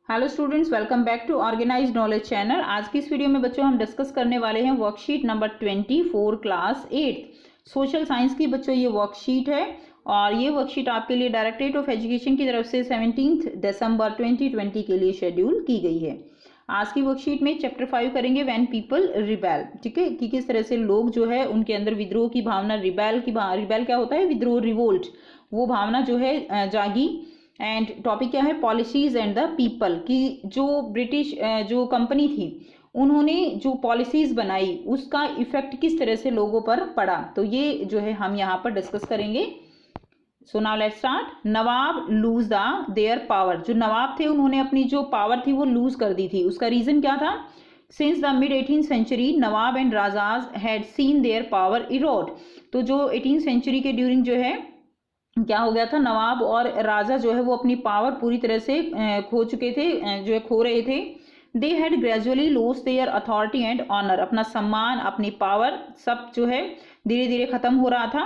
Hello students, welcome back to organised knowledge channel. आज की इस वीडियो में बच्चों हम डिस्कस करने वाले हैं worksheet number 24 class 8 social science की। बच्चों ये वर्कशीट है और ये वर्कशीट आपके लिए डायरेक्टरेट ऑफ एजुकेशन की तरफ से 17 दिसंबर 2020 के लिए शेड्यूल की गई है। आज की वर्कशीट में चैप्टर 5 करेंगे व्हेन पीपल रिबेल। ठीक है, कि किस तरह से लोग जो है उनके अंदर विद्रोह की भावना, रिबेल क्या होता है, विद्रोह, रिवोल्ट, वो भावना जो है जागी। एंड टॉपिक क्या है, पॉलिसीज एंड द पीपल, की जो ब्रिटिश जो कंपनी थी उन्होंने जो पॉलिसीज बनाई उसका इफेक्ट किस तरह से लोगों पर पड़ा, तो ये जो है हम यहाँ पर डिस्कस करेंगे। So now let's start. Nawab lose the their power, जो नवाब थे उन्होंने अपनी जो पावर थी वो लूज कर दी थी। उसका रीजन क्या था? Since the mid 18th century nawab and rajas had seen their power erode. तो जो 18th सेंचुरी के ड्यूरिंग जो है क्या हो गया था, नवाब और राजा जो है वो अपनी पावर पूरी तरह से खो चुके थे, जो है खो रहे थे। They had gradually lost their authority and honour, अपना सम्मान, अपनी पावर सब जो है धीरे धीरे खत्म हो रहा था।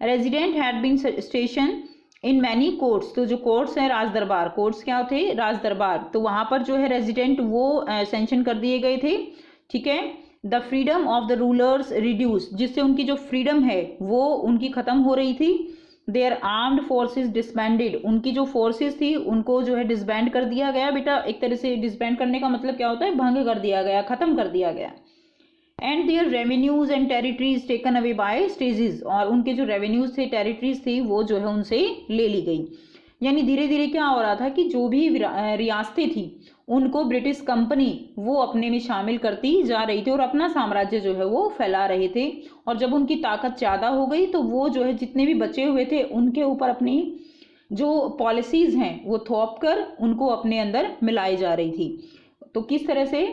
Resident had been station in many courts, तो जो कोर्ट्स हैं राज दरबार, कोर्ट्स क्या थे, राज दरबार, तो वहां पर जो है रेजिडेंट वो सेंशन कर दिए गए थे। ठीक है, the freedom of the rulers reduce, जिससे उनकी जो फ्रीडम है वो उनकी खत्म हो रही थी। देयर आर्म्ड फोर्सेस डिसबैंडेड, उनकी जो फोर्सेस थी उनको जो है डिसबैंड कर दिया गया। बेटा एक तरह से डिसबैंड करने का मतलब क्या होता है, भंग कर दिया गया, खत्म कर दिया गया। And their revenues and territories taken away by stages, और उनके जो रेवेन्यूज थे, टेरिटरीज थी, वो जो है उनसे ले ली गई। यानी धीरे धीरे क्या हो रहा था कि जो भी रियासतें थी उनको ब्रिटिश कंपनी वो अपने में शामिल करती जा रही थी और अपना साम्राज्य जो है वो फैला रहे थे। और जब उनकी ताकत ज़्यादा हो गई तो वो जो है जितने भी बचे हुए थे उनके ऊपर अपनी जो पॉलिसीज हैं वो थोप कर उनको अपने अंदर मिलाई जा रही थी। तो किस तरह से,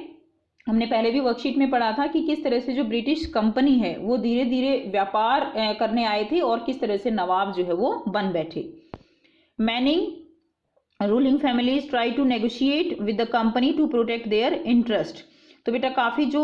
हमने पहले भी वर्कशीट में पढ़ा था कि किस तरह से जो ब्रिटिश कंपनी है वो धीरे धीरे व्यापार करने आए थे और किस तरह से नवाब जो है वो बन बैठे। Many ruling families try to negotiate with the company to protect their interest. तो बेटा काफ़ी जो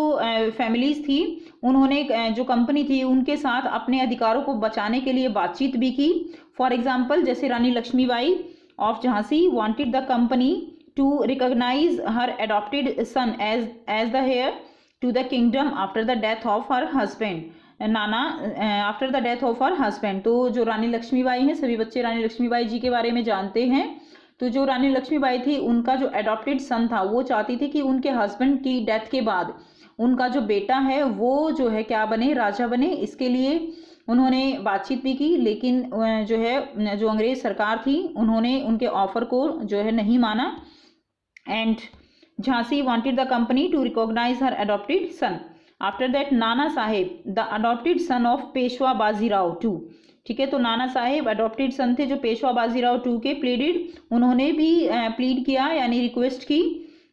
फैमिलीज थी उन्होंने जो कंपनी थी उनके साथ अपने अधिकारों को बचाने के लिए बातचीत भी की। फॉर एग्जाम्पल जैसे Rani Lakshmibai of Jhansi wanted the company to recognize her adopted son as the heir to the kingdom after the death of her husband after the death of her husband. तो जो रानी लक्ष्मीबाई हैं, सभी बच्चे रानी लक्ष्मीबाई जी के बारे में जानते हैं। तो जो रानी लक्ष्मीबाई थी उनका जो एडॉप्टेड सन था वो चाहती थी कि उनके हस्बैंड की डेथ के बाद उनका जो बेटा है वो जो है क्या बने, राजा बने। इसके लिए उन्होंने बातचीत भी की, लेकिन जो है जो अंग्रेज सरकार थी उन्होंने उनके ऑफर को जो है नहीं माना। And Jhansi wanted the company to recognize her adopted son. After that Nana Saheb the adopted son of Peshwa Bajirao two. ठीक है, तो नाना साहेब अडॉप्टेड सन थे जो पेशवा बाजीराव टू के, प्लीडेड, उन्होंने भी प्लीड किया यानी रिक्वेस्ट की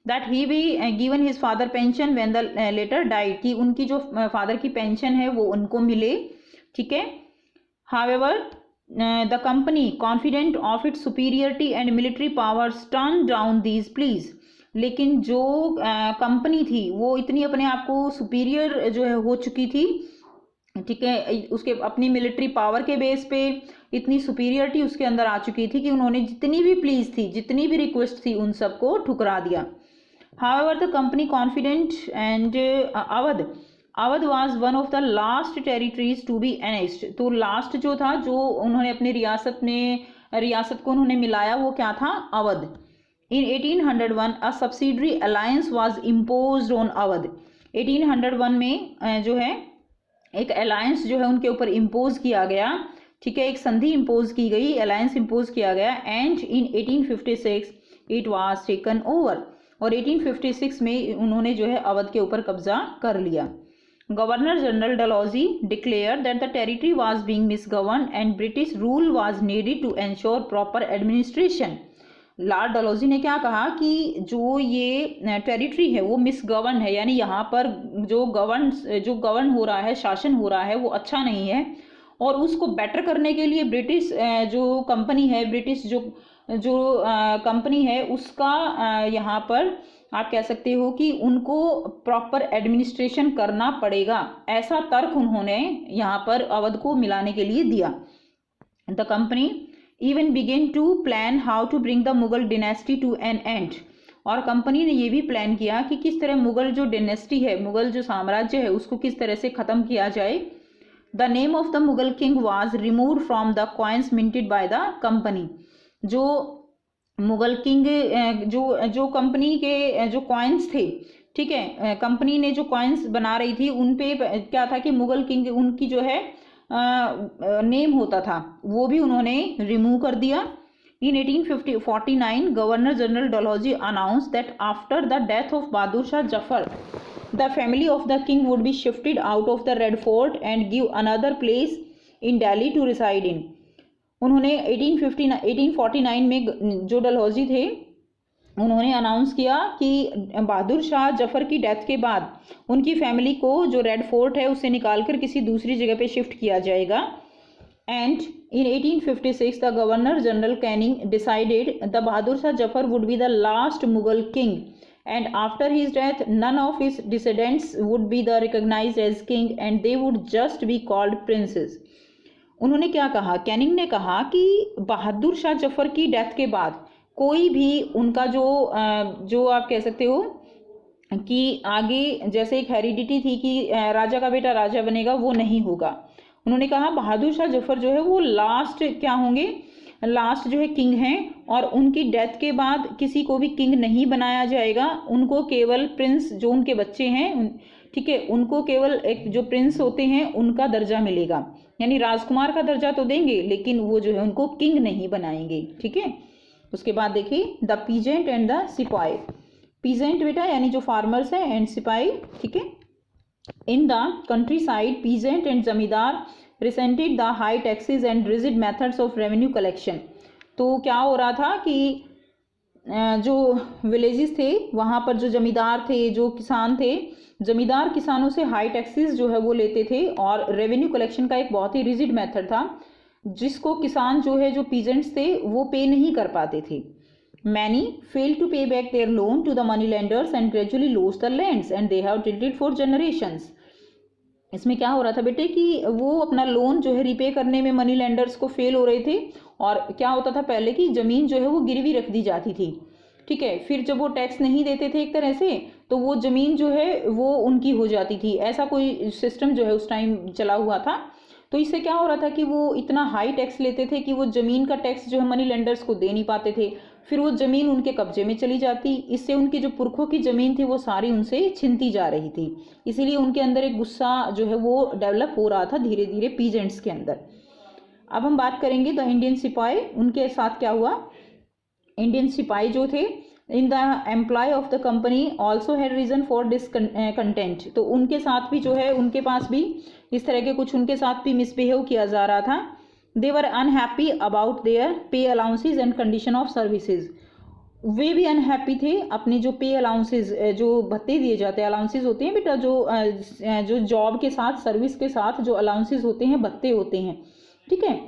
that he be given his father pension when the latter died, कि उनकी जो फादर की पेंशन है वो उनको मिले। ठीक है, however the company confident of its superiority and military powers turn down these please. लेकिन जो कंपनी थी वो इतनी अपने आप को सुपीरियर जो है हो चुकी थी, ठीक है, उसके अपनी मिलिट्री पावर के बेस पे इतनी सुपीरियरिटी उसके अंदर आ चुकी थी कि उन्होंने जितनी भी प्लीज थी, जितनी भी रिक्वेस्ट थी, उन सबको ठुकरा दिया। However the company confident and Awadh was one of the last territories to be annexed. तो लास्ट जो था, जो उन्होंने अपनी रियासत को उन्होंने मिलाया, वो क्या था, अवध। इन 1801 a subsidiary alliance was imposed on Awadh. 1801 में जो है एक अलायंस जो है उनके ऊपर इम्पोज किया गया। ठीक है, एक संधि इम्पोज की गई, अलायंस इम्पोज किया गया। And in 1856 it was taken over, और 1856 में उन्होंने जो है अवध के ऊपर कब्जा कर लिया। Governor general Dalhousie declare that the territory was being misgovern and British rule was needed to ensure proper administration. Lord Dalhousie ने क्या कहा कि जो ये टेरिटरी है वो मिसगवर्न है, यानी यहाँ पर जो गवर्न हो रहा है, शासन हो रहा है, वो अच्छा नहीं है। और उसको बेटर करने के लिए ब्रिटिश जो कंपनी है, ब्रिटिश जो कंपनी है उसका यहाँ पर आप कह सकते हो कि उनको प्रॉपर एडमिनिस्ट्रेशन करना पड़ेगा, ऐसा तर्क उन्होंने यहाँ पर अवध को मिलाने के लिए दिया। The company even began to plan how to bring the Mughal dynasty to an end। और कंपनी ने ये भी प्लान किया कि किस तरह मुगल जो डेनेस्टी है, मुगल जो साम्राज्य है, उसको किस तरह से ख़त्म किया जाए। The name of the Mughal king was removed from the coins minted by the company. जो मुगल किंग जो कंपनी के जो कॉइन्स थे, ठीक है, कंपनी ने जो कॉइन्स बना रही थी उन पे क्या था कि मुगल किंग उनकी जो है नेम होता था, वो भी उन्होंने रिमूव कर दिया। In 1849, Governor General Dalhousie announced that after the death of Bahadur Shah Zafar, the family of the king would be shifted out of the Red Fort and give another place in Delhi to reside in. उन्होंने 1849 में जो डलहौजी थे उन्होंने announce किया कि बहादुर शाह जफर की death के बाद उनकी फैमिली को जो रेड फोर्ट है उससे निकालकर किसी दूसरी जगह पे शिफ्ट किया जाएगा। And in 1856, the Governor General Canning decided the Bahadur Shah Zafar would be the last Mughal king, and after his death, none of his descendants would be the recognized as king, and they would just be called princes. उन्होंने क्या कहा, Canning ने कहा कि बहादुर शाह जफर की death के बाद कोई भी उनका जो आप कह सकते हो कि आगे जैसे एक हेरिडिटी थी कि राजा का बेटा राजा बनेगा, वो नहीं होगा। उन्होंने कहा बहादुर शाह जफर जो है वो लास्ट क्या होंगे, लास्ट जो है किंग हैं, और उनकी डेथ के बाद किसी को भी किंग नहीं बनाया जाएगा। उनको केवल प्रिंस जो उनके बच्चे हैं, ठीक है, उनको केवल एक जो प्रिंस होते हैं उनका दर्जा मिलेगा, यानी राजकुमार का दर्जा तो देंगे लेकिन वो जो है उनको किंग नहीं बनाएंगे। ठीक है, उसके बाद देखिए द पीजेंट एंड द सिपाही। पीजेंट बेटा यानी जो फार्मर्स हैं, एंड सिपाही, ठीक है। In the countryside, peasant and जमींदार resented the high taxes and rigid methods of revenue collection. तो क्या हो रहा था कि जो विलेजेस थे वहाँ पर जो जमींदार थे, जो किसान थे, जमींदार किसानों से हाई टैक्सेस जो है वो लेते थे, और रेवेन्यू कलेक्शन का एक बहुत ही रिजिड मेथड था जिसको किसान जो है, जो पीजेंट्स थे, वो पे नहीं कर पाते थे। Many failed to pay back their loan to the money lenders and gradually lost the lands and they have tilted for generations. इसमें क्या हो रहा था बेटे कि वो अपना लोन जो है रिपे करने में मनी लेंडर्स को फेल हो रहे थे, और क्या होता था पहले की ज़मीन जो है वो गिरवी रख दी जाती थी, ठीक है, फिर जब वो टैक्स नहीं देते थे एक तरह से तो वो ज़मीन जो है वो उनकी हो जाती थी। ऐसा कोई सिस्टम जो है उस टाइम चला हुआ था। तो इससे क्या हो रहा था कि वो इतना हाई टैक्स लेते थे कि वो ज़मीन का टैक्स जो है मनी लेंडर्स को दे नहीं पाते थे, फिर वो ज़मीन उनके कब्जे में चली जाती। इससे उनकी जो पुरखों की ज़मीन थी वो सारी उनसे छिनती जा रही थी। इसीलिए उनके अंदर एक गुस्सा जो है वो डेवलप हो रहा था धीरे धीरे पीजेंट्स के अंदर। अब हम बात करेंगे द इंडियन सिपाही, उनके साथ क्या हुआ। इंडियन सिपाही जो थे in the employ of the company also had reason for discontent. तो उनके साथ भी जो है, उनके पास भी इस तरह के कुछ उनके साथ भी मिसबिहेव किया जा रहा था। They were unhappy about their pay allowances and condition of services. वे भी अनहैप्पी थे अपनी जो पे अलाउंसेज, जो भत्ते दिए जाते हैं, अलाउंसेज होते हैं बेटा जो जॉब के साथ, सर्विस के साथ जो अलाउंसेज होते हैं, भत्ते होते हैं, ठीक है,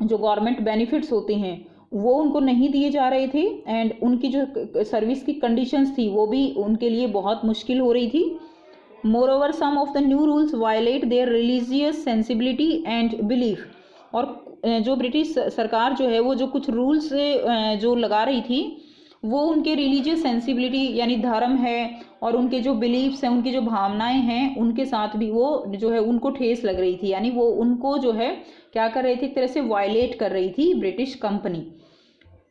जो गवर्नमेंट बेनिफिट्स होते हैं, वो उनको नहीं दिए जा रहे थे। एंड उनकी जो सर्विस की कंडीशंस थी वो भी उनके लिए बहुत मुश्किल हो रही थी। Moreover some of the new rules violate their religious sensibility and belief. और जो ब्रिटिश सरकार जो है वो जो कुछ रूल्स जो लगा रही थी वो उनके रिलीजियस सेंसिबिलिटी यानी धर्म है और उनके जो बिलीफ्स हैं, उनकी जो भावनाएं हैं, उनके साथ भी वो जो है उनको ठेस लग रही थी। यानी वो उनको जो है क्या कर रही थी, एक तरह से वायलेट कर रही थी British company.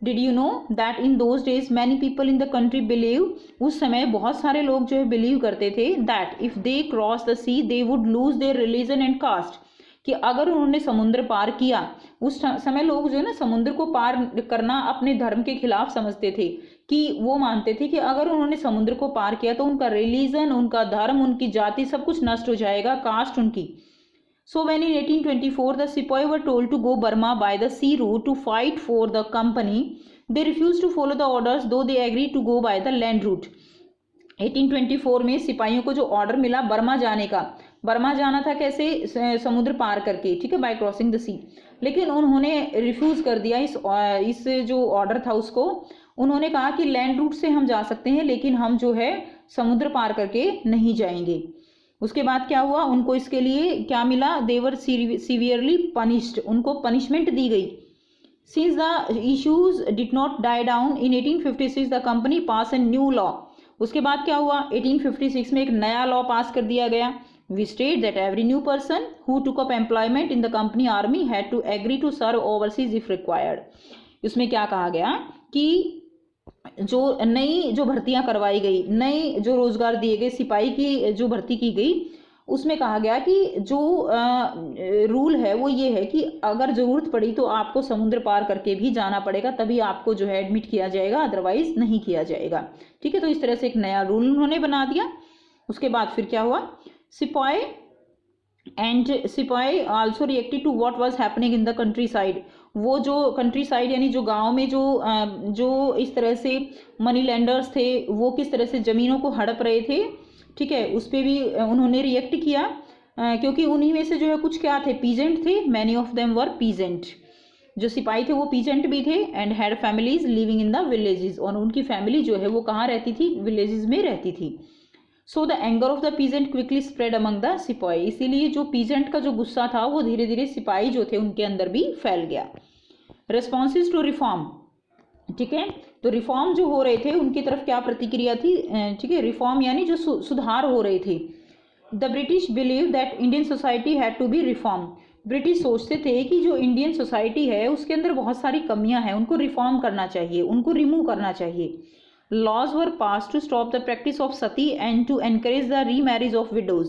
Did you know that in those days many people in the country believe. उस समय बहुत सारे लोग जो है बिलीव करते थे that if they cross the sea they would lose their religion and caste, कि अगर उन्होंने समुद्र पार किया, उस समय लोग जो है ना समुद्र को पार करना अपने धर्म के खिलाफ समझते थे, कि वो मानते थे कि अगर उन्होंने समुद्र को पार किया तो उनका रिलीजन, उनका धर्म, उनकी जाति सब कुछ नष्ट हो जाएगा, कास्ट उनकी। So when in 1824 the Sepoy were told to go Burma by the sea route to fight for the company, they refused to follow the orders though they agreed to go by the land route. 1824 में सिपाहियों को जो order मिला Burma जाने का, Burma जाना था कैसे, समुद्र पार करके, ठीक है, बाय क्रॉसिंग द सी, लेकिन उन्होंने रिफ्यूज़ कर दिया इस जो ऑर्डर था उसको। उन्होंने कहा कि लैंड रूट से हम जा सकते हैं लेकिन हम जो है समुद्र पार करके नहीं जाएंगे। उसके बाद क्या हुआ, उनको इसके लिए क्या मिला, देवर सीवियरली पनिश्ड, उनको पनिशमेंट दी गई। Since the issues did not die down in 1856 the company passed a new law. उसके बाद क्या हुआ, 1856 में एक नया लॉ पास कर दिया गया. We state that every new person who took up employment in the company army had to agree to serve overseas if required. इसमें क्या कहा गया कि जो नई जो भर्तियां करवाई गई, नई जो रोजगार दिए गए, सिपाही की जो भर्ती की गई, उसमें कहा गया कि जो रूल है वो ये है कि अगर ज़रूरत पड़ी तो आपको समुद्र पार करके भी जाना पड़ेगा, तभी आपको जो है एडमिट किया जाएगा, अदरवाइज नहीं किया जाएगा. ठीक है, तो इस तरह से एक नया रूल उन्होंने बना दिया. उसके बाद फिर क्या हुआ, sipahi also reacted to what was happening in the countryside. वो जो कंट्री साइड यानी जो गांव में जो इस तरह से मनी लैंडर्स थे, वो किस तरह से ज़मीनों को हड़प रहे थे, ठीक है, उस पर भी उन्होंने रिएक्ट किया. क्योंकि उन्हीं में से जो है कुछ क्या थे, पीजेंट थे. Many of them were peasant. जो सिपाही थे वो पीजेंट भी थे. And had families living in the villages. और उनकी फैमिली जो है वो कहाँ रहती थी, विलेजेस में रहती थी. So the anger of the peasant quickly spread among the सिपाही. इसीलिए जो पीजेंट का जो गुस्सा था वो धीरे धीरे सिपाही जो थे उनके अंदर भी फैल गया. Responses to reform. ठीक है, तो रिफॉर्म जो हो रहे थे उनकी तरफ क्या प्रतिक्रिया थी. ठीक है, रिफॉर्म यानी जो सुधार हो रहे थे. The British believe that Indian society had to be reform. British सोचते थे कि जो इंडियन सोसाइटी है उसके अंदर बहुत सारी कमियां हैं, उनको रिफॉर्म करना चाहिए, उनको रिमूव करना चाहिए. Laws were pass to stop the practice of sati and to encourage the remarriage of widows.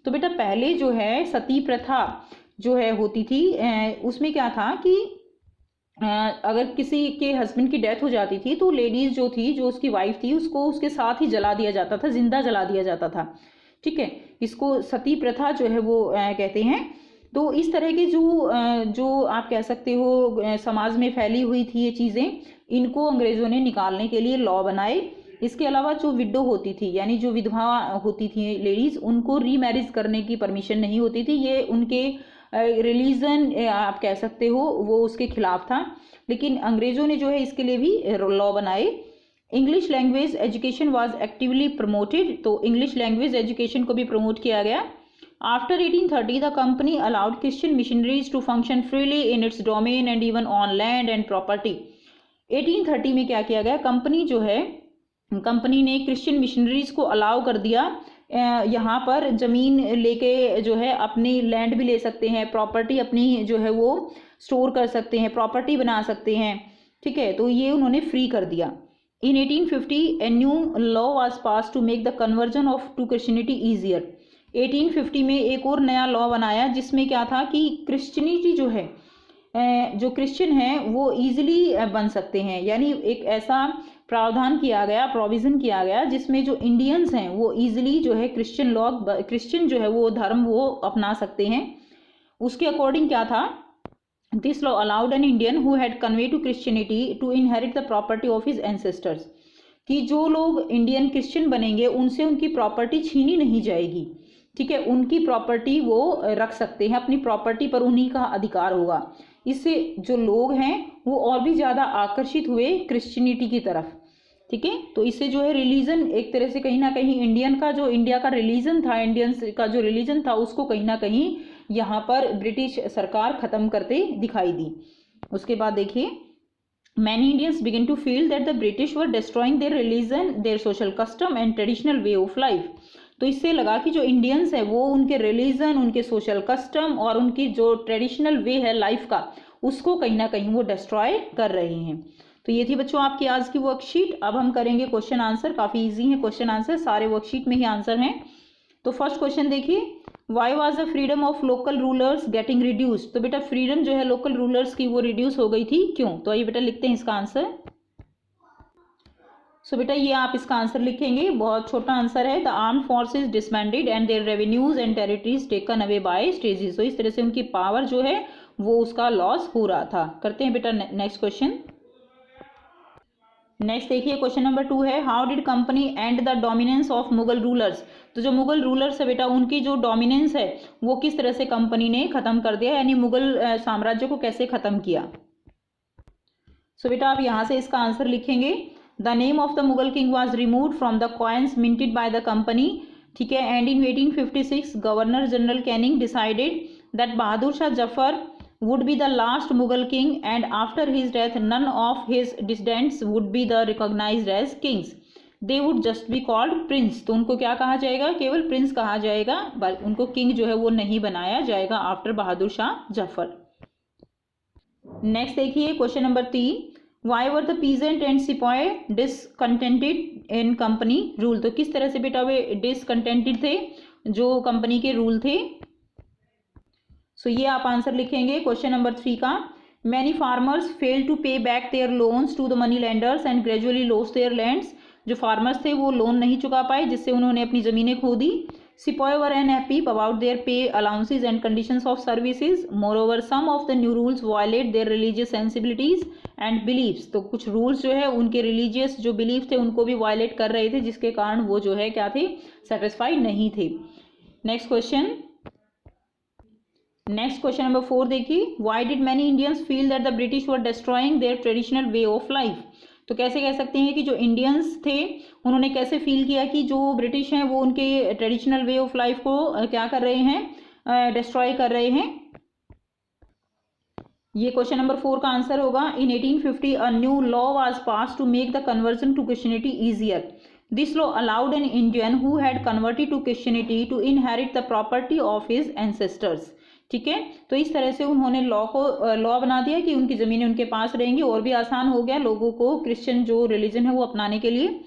तो बेटा पहले जो है सती प्रथा जो है होती थी, उसमें क्या था कि अगर किसी के हस्बैंड की डेथ हो जाती थी तो लेडीज जो थी, जो उसकी वाइफ थी, उसको उसके साथ ही जला दिया जाता था, जिंदा जला दिया जाता था. ठीक है, इसको सती प्रथा जो है वो कहते हैं. तो इस तरह के जो आप कह सकते हो समाज में फैली हुई थी ये चीज़ें, इनको अंग्रेज़ों ने निकालने के लिए लॉ बनाए. इसके अलावा जो विडो होती थी यानी जो विधवा होती थी लेडीज़, उनको रीमैरिज करने की परमिशन नहीं होती थी. ये उनके रिलीजन आप कह सकते हो वो उसके खिलाफ था. लेकिन अंग्रेज़ों ने जो है इसके लिए भी लॉ बनाए. English language education was actively promoted. तो इंग्लिश लैंग्वेज एजुकेशन को भी प्रमोट किया गया. After 1830 the company allowed Christian missionaries to function freely in its domain and even on land and property. 1830 में क्या किया गया, कंपनी ने क्रिश्चियन मिशनरीज को अलाउ कर दिया. यहाँ पर ज़मीन लेके जो है अपनी लैंड भी ले सकते हैं, प्रॉपर्टी अपनी जो है वो स्टोर कर सकते हैं, प्रॉपर्टी बना सकते हैं. ठीक है, तो ये उन्होंने फ्री कर दिया. In 1850 a new law was pass to make the conversion of to Christianity easier. 1850 में एक और नया लॉ बनाया जिसमें क्या था कि क्रिश्चियनिटी जो है, जो क्रिश्चियन हैं वो ईजिली बन सकते हैं. यानी एक ऐसा प्रावधान किया गया, प्रोविज़न किया गया जिसमें जो इंडियंस हैं वो ईजिली जो है क्रिश्चियन जो है वो धर्म वो अपना सकते हैं. उसके अकॉर्डिंग क्या था, this law allowed an Indian who had convert to Christianity to inherit the property of his ancestors. कि जो लोग इंडियन क्रिश्चियन बनेंगे उनसे उनकी प्रॉपर्टी छीनी नहीं जाएगी. ठीक है, उनकी प्रॉपर्टी वो रख सकते हैं, अपनी प्रॉपर्टी पर उन्हीं का अधिकार होगा. इससे जो लोग हैं वो और भी ज़्यादा आकर्षित हुए क्रिश्चियनिटी की तरफ. ठीक है, तो इससे जो है रिलीजन एक तरह से कहीं ना कहीं इंडिया का रिलीजन था, इंडियंस का जो रिलीजन था उसको कहीं ना कहीं यहाँ पर ब्रिटिश सरकार ख़त्म करते दिखाई दी. उसके बाद देखिए, many Indians begin to feel that the British were destroying their religion, their social custom and traditional way of life. तो इससे लगा कि जो इंडियंस है वो उनके रिलीजन, उनके सोशल कस्टम और उनकी जो ट्रेडिशनल वे है लाइफ का, उसको कहीं ना कहीं वो डिस्ट्रॉय कर रहे हैं. तो ये थी बच्चों आपकी आज की वर्कशीट. अब हम करेंगे क्वेश्चन आंसर. काफ़ी इजी है क्वेश्चन आंसर, सारे वर्कशीट में ही आंसर हैं. तो फर्स्ट क्वेश्चन देखिए, why was the freedom of local rulers getting reduce. तो बेटा फ्रीडम जो है लोकल रूलर्स की वो रिड्यूस हो गई थी, क्यों. तो आइए बेटा लिखते हैं इसका आंसर. सो बेटा ये आप इसका आंसर लिखेंगे, बहुत छोटा आंसर है. The armed forces disbanded and their revenues and territories taken away by stages. तो इस तरह से उनकी पावर जो है वो उसका लॉस हो रहा था. करते हैं बेटा नेक्स्ट क्वेश्चन. नेक्स्ट देखिए क्वेश्चन नंबर 2 है, how did company and the dominance of Mughal rulers. तो जो मुगल रूलर्स है बेटा उनकी जो डोमिनेंस है वो किस तरह से कंपनी ने ख़त्म कर दिया, यानी मुगल साम्राज्य को कैसे ख़त्म किया. सो बेटा आप यहाँ से इसका आंसर लिखेंगे. The name of the Mughal king was removed from the coins minted by the company. ठीक है, and in 1856 governor general Canning decided that Bahadur Shah Zafar would be the last Mughal king, and after his death none of his descendants would be the recognized as kings. They would just be called prince. तो उनको क्या कहा जाएगा, केवल Prince कहा जाएगा, उनको king जो है वो नहीं बनाया जाएगा आफ्टर बहादुर शाह जफर। नेक्स्ट देखिए question number 3, why were the peasant and सिपाही डिसकंटेंटेड इन कंपनी रूल। तो किस तरह से बेटा वे डिसकंटेंटेड थे जो कंपनी के रूल थे। सो ये आप आंसर लिखेंगे क्वेश्चन नंबर 3 का। Many farmers fail to pay back their loans to the moneylenders and gradually lost their lands. जो फार्मर्स थे वो लोन नहीं चुका पाए जिससे उन्होंने अपनी ज़मीनें खो दी। Sipahi were unhappy about their pay allowances and conditions of services. Moreover some of the new rules violate their religious sensibilities and beliefs. तो कुछ रूल्स जो है उनके रिलीजियस जो बिलीफ थे उनको भी वायलेट कर रहे थे जिसके कारण वो जो है क्या थे, सेटिस्फाइड नहीं थे। नेक्स्ट क्वेश्चन नंबर 4 देखिए, why did many Indians feel that the British were destroying there traditional way of life. तो कैसे कह सकते हैं कि जो इंडियंस थे उन्होंने कैसे फील किया कि जो ब्रिटिश हैं वो उनके ट्रेडिशनल वे ऑफ लाइफ को क्या कर रहे हैं, डिस्ट्रॉय कर रहे हैं। ये क्वेश्चन नंबर 4 का आंसर होगा। In 1850 a new law was pass to make the conversion to Christianity easier. This law allowed an Indian who had converted to Christianity to inherit the property of his ancestors. ठीक है, तो इस तरह से उन्होंने law बना दिया कि उनकी ज़मीनें उनके पास रहेंगी और भी आसान हो गया लोगों को क्रिश्चियन जो रिलीजन है वो अपनाने के लिए।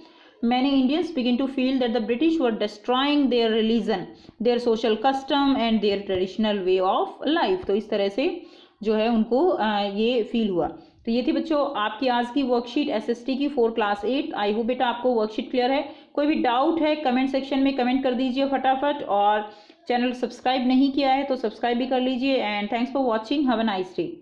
Many Indians begin to feel that the British were destroying their religion, their social custom and their traditional way of life। तो इस तरह से जो है उनको ये फील हुआ। तो ये थी बच्चों आपकी आज की वर्कशीट एसएसटी की 4 क्लास 8। आई होप बेटा आपको वर्कशीट क्लियर है। कोई भी डाउट है कमेंट सेक्शन में कमेंट कर दीजिए फटाफट, और चैनल सब्सक्राइब नहीं किया है तो सब्सक्राइब भी कर लीजिए। And thanks for watching, have a nice day.